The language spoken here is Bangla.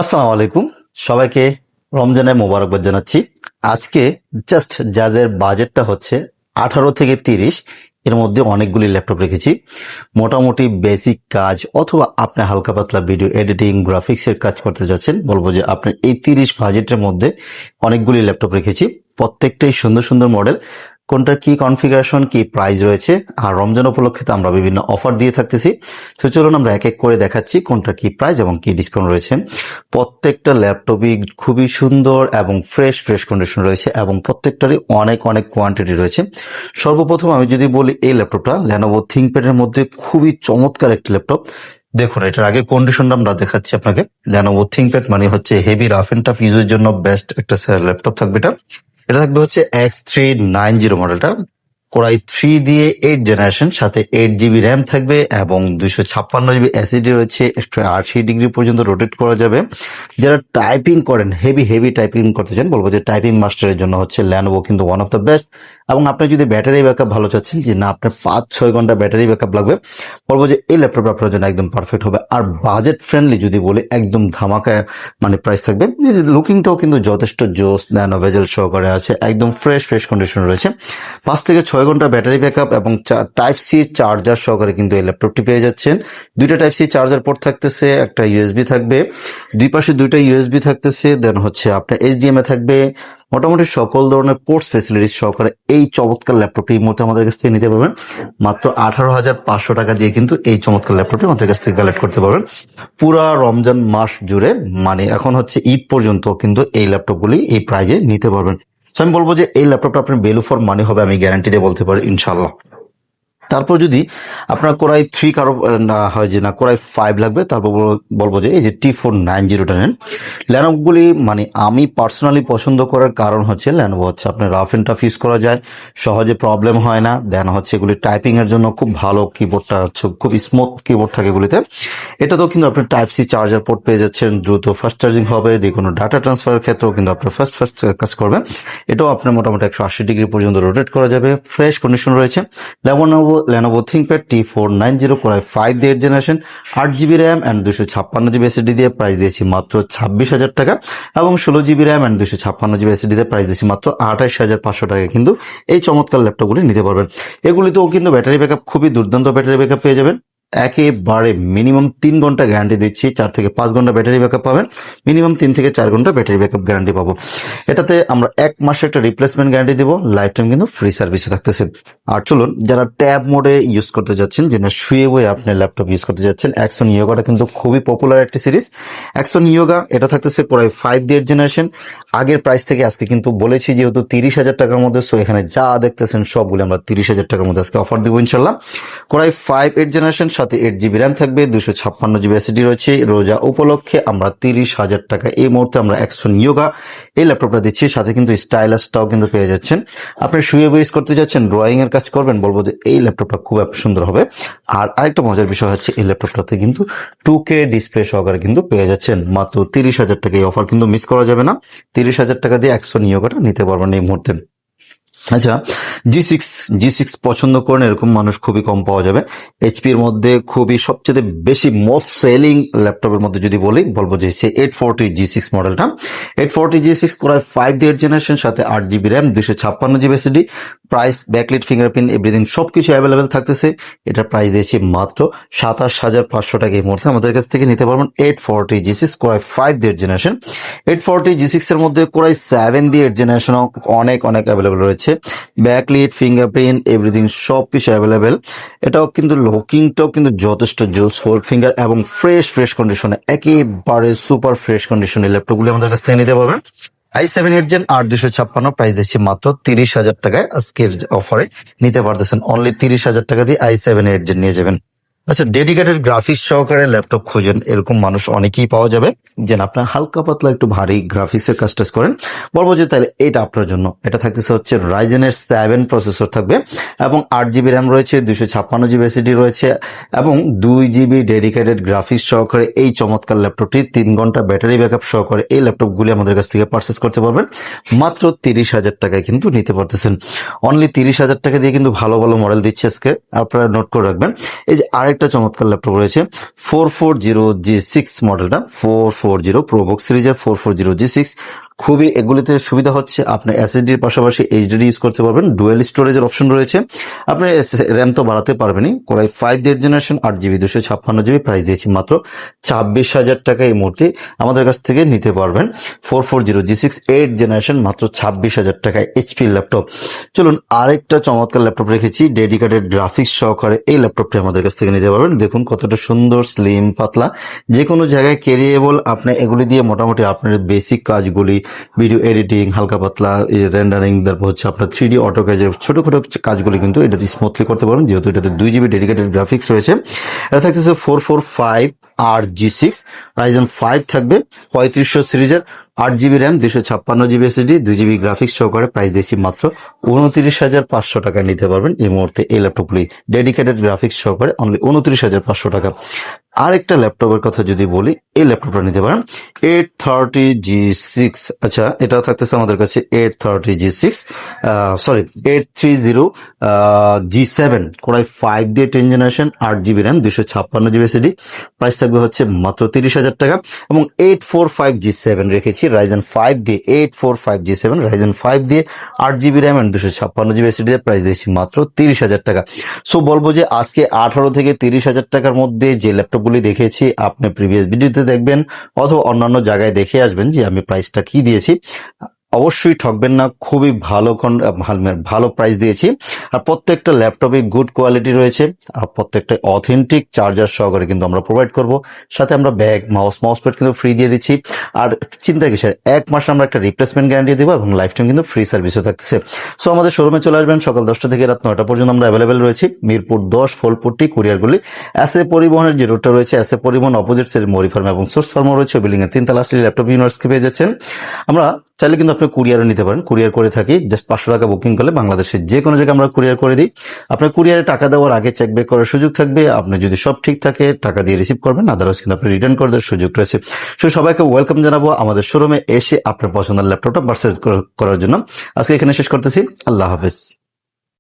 আসসালামু আলাইকুম। সবাইকে রমজানের মোবারকবাদ জানাচ্ছি। আজকে জাস্ট যাদের বাজেটটা হচ্ছে 18 থেকে 30 এর মধ্যে অনেকগুলি ল্যাপটপ রেখেছি। মোটামুটি বেসিক কাজ অথবা আপনি হালকা পাতলা ভিডিও এডিটিং গ্রাফিক্সের কাজ করতে যাচ্ছেন, বলবো যে আপনার এই 30 বাজেটের মধ্যে অনেকগুলি ল্যাপটপ রেখেছি। প্রত্যেকটাই সুন্দর সুন্দর মডেল। কোনটার কি কনফিগারেশন, কি প্রাইস রয়েছে, আর রমজান উপলক্ষে তো আমরা বিভিন্ন অফার দিয়ে থাকতেছি। তো চলুন আমরা এক এক করে দেখাচ্ছি কোনটা কি প্রাইস এবং কি ডিসকাউন্ট রয়েছে। প্রত্যেকটা ল্যাপটপই খুবই সুন্দর এবং ফ্রেশ ফ্রেশ কন্ডিশন রয়েছে এবং প্রত্যেকটারই অনেক অনেক কোয়ান্টিটি রয়েছে। সর্বপ্রথম আমি যদি বলি, এই ল্যাপটপটা লেনোভো থিংকপ্যাডের মধ্যে খুবই চমৎকার একটি ল্যাপটপ। দেখুন, এটার আগে কন্ডিশনটা আমরা দেখাচ্ছি আপনাকে। লেনোভো থিংকপ্যাড মানে হচ্ছে হেভি রাফ এন্ড টাফ ইউজের জন্য বেস্ট একটা ল্যাপটপ থাকবে এটা। এটা থাকবে হচ্ছে X390 মডেলটা, কোরাই 3 দিয়ে 8 জেনারেশন, সাথে 8 জিবি র্যাম থাকবে এবং 256 জিবি এসএসডি রয়েছে। 180 ডিগ্রি পর্যন্ত রোটেট করা যাবে। যারা টাইপিং করেন, হেভি হেভি টাইপিং করতে চান, বলবো যে টাইপিং মাস্টারের জন্য হচ্ছে ল্যানোভো কিন্তু ওয়ান অফ দ্য বেস্ট। এবং আপনি যদি ব্যাটারি ব্যাকআপ ভালো চাচ্ছেন, যে না আপনার 5-6 ঘন্টা ব্যাটারি ব্যাকআপ লাগবে, বলবো যে এই ল্যাপটপ আপনার জন্য একদম পারফেক্ট হবে। আর বাজেট ফ্রেন্ডলি যদি বলি, একদম ধামাকা মানে প্রাইস থাকবে। লুকিংটাও কিন্তু যথেষ্ট জোস, ন্যানো ভেজেল সহকারে আছে, একদম ফ্রেশ ফ্রেশ কন্ডিশন রয়েছে। 5 থেকে 6 ঘন্টা ব্যাটারি ব্যাকআপ এবং টাইপ সি চার্জার সহকারে কিন্তু এই ল্যাপটপটি পেয়ে যাচ্ছেন। দুইটা টাইপ সি চার্জার পোর্ট থাকতেছে, একটা ইউএসবি থাকবে, দুই পাশে দুইটা ইউএসবি থাকতেছে, দেন হচ্ছে আপনার এইচডিএমআই থাকবে। মোটামুটি সকল ধরনের পোর্টস ফেসিলিটিস সহকারে এই চমৎকার ল্যাপটপটি এই মুহূর্তে আমাদের কাছ থেকে নিতে পারবেন মাত্র 18,500 টাকা দিয়ে। কিন্তু এই চমৎকার ল্যাপটপটি আমাদের কাছ থেকে কালেক্ট করতে পারবেন পুরা রমজান মাস জুড়ে, মানে এখন হচ্ছে ঈদ পর্যন্ত কিন্তু এই ল্যাপটপগুলি এই প্রাইজে নিতে পারবেন। তো আমি বলবো যে এই ল্যাপটপটা আপনার ভ্যালু ফর মানি হবে, আমি গ্যারান্টি দিয়ে বলতে পারি ইনশাল্লাহ। তারপর যদি আপনার কোরাই 3 কারো না হয় যে না কোরাই 5 লাগবে, তারপর বলবো যে এই যে T490টা নেন। ল্যানোভোগুলি মানে আমি পার্সোনালি পছন্দ করার কারণ হচ্ছে, ল্যানোভো হচ্ছে আপনার রাফ এন্ড টাফ ইউজ করা যায়, সহজে প্রবলেম হয় না। দেন হচ্ছে এগুলি টাইপিং এর জন্য খুব ভালো, কিবোর্ডটা হচ্ছে খুব স্মুথ কিবোর্ড থাকে এগুলিতে। এটাতেও কিন্তু আপনি টাইপ সি চার্জার পোর্ট পেয়ে যাচ্ছেন, দ্রুত ফাস্ট চার্জিং হবে, যে কোনো ডাটা ট্রান্সফারের ক্ষেত্রেও কিন্তু আপনার ফাস্ট ফাস্ট কাজ করবে। এটাও আপনার মোটামুটি 180 ডিগ্রি পর্যন্ত রোটেট করা যাবে, ফ্রেশ কন্ডিশন রয়েছে। লেনোভো থিংকপ্যাড T490 কোরাই 5 দিয়ে 8 generation, 8 GB RAM and 256 GB SSD দিয়ে প্রাইস দিয়েছি মাত্র 26,000 টাকা, এবং 16 GB RAM and 256 GB SSD দিয়ে প্রাইস দিয়েছি মাত্র 28,500 টাকা। কিন্তু এই চমৎকার ল্যাপটপগুলি নিতে পারবেন। এগুলিতেও কিন্তু ব্যাটারি ব্যাকআপ খুবই দুর্দান্ত ব্যাটারি ব্যাকআপ পেয়ে যাবেন। একেবারে মিনিমাম 3 ঘন্টা গ্যারান্টি দিচ্ছি, 4 থেকে 5 ঘন্টা ব্যাটারি ব্যাকআপ পাবেন, মিনিমাম 3 থেকে 4 ঘন্টা ব্যাটারি ব্যাকআপ গ্যারান্টি পাবো। এটাতে আমরা 1 মাসের একটা রিপ্লেসমেন্ট গ্যারান্টি দিব, লাইফ টাইম কিন্তু ফ্রি সার্ভিসে থাকতেছে। আর চলুন, যারা ট্যাব মোডে ইউজ করতে যাচ্ছেন, যেটা শুয়ে বয়ে আপনি ল্যাপটপ ইউজ করতে যাচ্ছেন, অ্যাক্সন ইয়োগাটা কিন্তু খুবই পপুলার একটি সিরিজ। অ্যাক্সন ইয়োগা এটা থাকতেছে কোরাই 5 দিয়ে 8 জেনারেশন। আগের প্রাইস থেকে আজকে কিন্তু বলেছি যেহেতু 30,000 টাকার মধ্যে, সো এখানে যা দেখতেছেন সবগুলো আমরা 30,000 টাকার মধ্যে আজকে অফার দিব ইনশাল্লাহ। কোরাই 5 8 জেনারেশন, সাথে 8 জিবি র্যাম থাকবে, 256 জিবি এসএসডি রয়েছে। রোজা উপলক্ষে আমরা 30,000 টাকা এই মুহূর্তে আমরা অ্যাকশন ইয়োগা এই ল্যাপটপটা দিচ্ছি, সাথে কিন্তু স্টাইলাসটাও কিন্তু পেয়ে যাচ্ছেন। আপনি শুয়ে বইস করতে যাচ্ছেন, ড্রয়িং এর কাজ করবেন, বলবো যে এই ল্যাপটপটা খুব সুন্দর হবে। আর আরেকটা মজার বিষয় হচ্ছে, এই ল্যাপটপটাতে কিন্তু 2K ডিসপ্লে সহকারে কিন্তু পেয়ে যাচ্ছেন মাত্র 30,000 টাকা। এই অফার কিন্তু মিস করা যাবে না। 30,000 টাকা দিয়ে অ্যাকশন ইয়োগাটা নিতে পারবেন এই মুহূর্তে। আচ্ছা, জি সিক্স পছন্দ করেন এরকম মানুষ খুবই কম পাওয়া যাবে। এইচপি এর মধ্যে খুবই সবচেয়ে বেশি মোস্ট সেলিং ল্যাপটপের মধ্যে যদি বলবো যে 840 G6 মডেলটা। 840 G6 কোরাই 5 দিয়ে 8 জেনারেশন, সাথে 8 GB RAM, 256 GB SSD. Price, backlit, fingerprint, everything সবকিছু অ্যাভেলেবেল থাকতেছে। এটা প্রাইস দিয়েছি মাত্র 27,500 টাকা। এই মুহূর্তে আমাদের কাছ থেকে নিতে পারবেন 840 G6 কোরাই 5 দিয়ে 8 জেনারেশন। 840 G6 এর মধ্যে কোরাই 7 দিয়ে 8 জেনারেশন অনেক অনেক অ্যাভেলেবেল রয়েছে। ব্যাকলিট, ফিঙ্গারপ্রিন্ট, এভরিথিং সবকিছু অ্যাভেলেবেল। এটাও কিন্তু লুকিংটাও কিন্তু যথেষ্ট জোস, 4 ফিঙ্গার এবং ফ্রেশ ফ্রেশ কন্ডিশনে, একেবারে সুপার ফ্রেশ কন্ডিশনে ল্যাপটপগুলি আমাদের কাছ থেকে নিতে পারবেন। i7 8 Gen 8 256 প্রাইস দিচ্ছি মাত্র 30,000 টাকায়। আজকের অফারে নিতে পারতেছেন অনলি 30,000 টাকা দিয়ে i7 8 Gen নিয়ে যাবেন। আচ্ছা, ডেডিকেটেড গ্রাফিক্স সহকারে ল্যাপটপ খোঁজেন, এরকম মানুষ অনেকেই পাওয়া যাবে। যেন আপনার হালকা পাতলা একটু ভারী গ্রাফিক্সের কাজ টাজ করেন, বলবো যে তাহলে এটা আপনার জন্য। এটা থাকতেছে হচ্ছে রাইজেনের 7 প্রসেসর থাকবে এবং 8 জিবি র্যাম রয়েছে, 256 জিবি এসএসডি রয়েছে এবং 2 জিবি ডেডিকেটেড গ্রাফিক্স সহকারে এই চমৎকার ল্যাপটপটি 3 ঘন্টা ব্যাটারি ব্যাকআপ সহকারে এই ল্যাপটপগুলি আমাদের কাছ থেকে পারচেস করতে পারবেন মাত্র 30,000 টাকায় কিন্তু নিতে পারতেছেন। অনলি 30,000 টাকা দিয়ে কিন্তু ভালো ভালো মডেল দিচ্ছে আজকে, আপনারা নোট করে রাখবেন। এই যে আরেকটা চমৎকার ল্যাপটপ রয়েছে 440G6 মডেলটা, 440 প্রোবুক সিরিজের 440G6। খুবই এগুলিতে সুবিধা হচ্ছে আপনি এসএসডির পাশাপাশি এইচডিডি ইউজ করতে পারবেন, ডুয়েল স্টোরেজের অপশন রয়েছে। আপনি র্যাম তো বাড়াতে পারবেনই। Core i 5 generation 8GB 256GB, price দিয়েছি মাত্র 26,000 টাকা। এই মুহূর্তে আমাদের কাছ থেকে নিতে পারবেন 440G6 8 জেনারেশন মাত্র 26,000 টাকায় এইচপি ল্যাপটপ। চলুন আরেকটা চমৎকার ল্যাপটপ রেখেছি ডেডিকেটেড গ্রাফিক্স সহকারে, এই ল্যাপটপটি আমাদের কাছ থেকে নিতে পারবেন। দেখুন কতটা সুন্দর, স্লিম, পাতলা, যে কোনো জায়গায় ক্যারিয়েবল। আপনি এগুলি দিয়ে মোটামুটি আপনার বেসিক কাজগুলি, ভিডিও এডিটিং, হালকা পাতলা রেন্ডারিং, তারপর হচ্ছে আপনার 3D অটোক্যাডের ছোটখাটো কাজগুলি কিন্তু এটাতে স্মুথলি করতে পারবেন, যেহেতু এটাতে 2GB ডেডিকেটেড গ্রাফিক্স রয়েছে। এটা থাকতেছে 445RG6, Ryzen 5 থাকবে 3500 সিরিজের, 8GB RAM, 256GB SSD, 2GB graphics সহকারে। প্রাইস দিয়েছি মাত্র 29,500 টাকায় নিতে পারবেন এই মুহূর্তে এই ল্যাপটপগুলি ডেডিকেটেড গ্রাফিক্স সহকারে অনলি 29,500 টাকা। আরেকটা ল্যাপটপের কথা যদি বলি, এই ল্যাপটপটা নিতে পারেন 830G6। আচ্ছা, এটা থাকতেছে আমাদের কাছে 830G6, সরি 830G7 কোরাই 5 দিয়ে 10 generation, 8GB RAM, 256GB SSD। Price থাকবে হচ্ছে মাত্র 30,000 টাকা। এবং 845G7 রেখেছি Ryzen 5 দিয়ে, 845G7 Ryzen 5 দিয়ে 8GB RAM and 256GB SSD, price দিয়েছি মাত্র 30,000 টাকা। সো বলবো যে আজকে 18 থেকে 30,000 টাকার মধ্যে যে ল্যাপটপগুলি দেখেছি আপনি প্রিভিয়াস ভিডিওতে দেখবেন অথবা অন্যান্য জায়গায় দেখে আসবেন যে আমি প্রাইসটা কি দিয়েছি। অবশ্যই ঠকবেন না, খুবই ভালো প্রাইস দিয়েছি। আর প্রত্যেকটা ল্যাপটপে গুড কোয়ালিটি রয়েছে, আর প্রত্যেকটা অথেন্টিক চার্জার সহকারে কিন্তু আমরা প্রোভাইড করব। সাথে আমরা ব্যাগ, মাউস প্যাড কিন্তু ফ্রি দিয়ে দিচ্ছি। আর চিন্তা কিসের, 1 মাস আমরা একটা রিপ্লেসমেন্ট গ্যারান্টি দেবো এবং লাইফ টাইম কিন্তু ফ্রি সার্ভিসও থাকতেছে। সো আমাদের শোরুমে চলে আসবেন, সকাল 10টা থেকে রাত 9টা পর্যন্ত আমরা অ্যাভেলেবেল রয়েছি। মিরপুর 10 ফুলপুরটি কুরিয়ারগুলি। এসএ পরিবহনের যে রুটটা রয়েছে, এসএ পরিবহন অপোজিট সাইড মরি ফার্ম এবং সোর্স ফার্মও রয়েছে, বিল্ডিং এর 3 তলা আসলে ল্যাপটপ ইউনিভার্সকে পেয়ে যাচ্ছেন। আমরা চাইলে কিন্তু আপনি কুরিয়ারও নিতে পারেন, কুরিয়ার করে থাকি। জাস্ট 500 টাকা বুকিং করলে বাংলাদেশের যে কোনো জায়গায় আমরা কুরিয়ার করে দিই। আপনার কুরিয়ারে টাকা দেওয়ার আগে চেক ব্যাক করার সুযোগ থাকবে। আপনি যদি সব ঠিক থাকে টাকা দিয়ে রিসিভ করবেন, আদারওয়াইজ কিন্তু আপনি রিটার্ন করে দেওয়ার সুযোগ রয়েছে। সো সবাইকে ওয়েলকাম জানাবো আমাদের শোরুমে এসে আপনার পছন্দের ল্যাপটপটা পারচেজ করার জন্য। আজকে এখানে শেষ করতেছি। আল্লাহ হাফেজ।